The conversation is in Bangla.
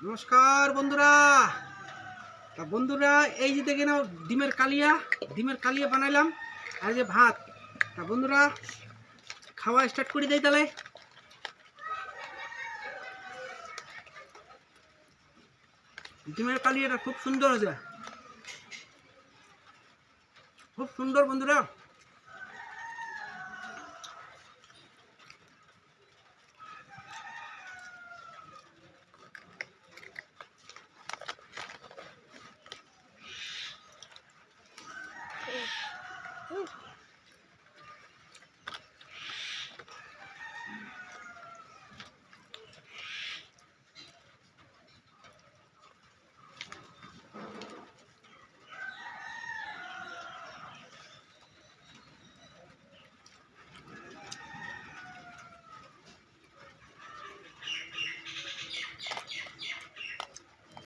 নমস্কার বন্ধুরা। তা বন্ধুরা এই যে দেখে নাও ডিমের কালিয়া বানাইলাম আর যে ভাত। তা বন্ধুরা খাওয়া স্টার্ট করে দেই তাহলে। ডিমের কালিয়াটা খুব সুন্দর হয়েছে, খুব সুন্দর বন্ধুরা।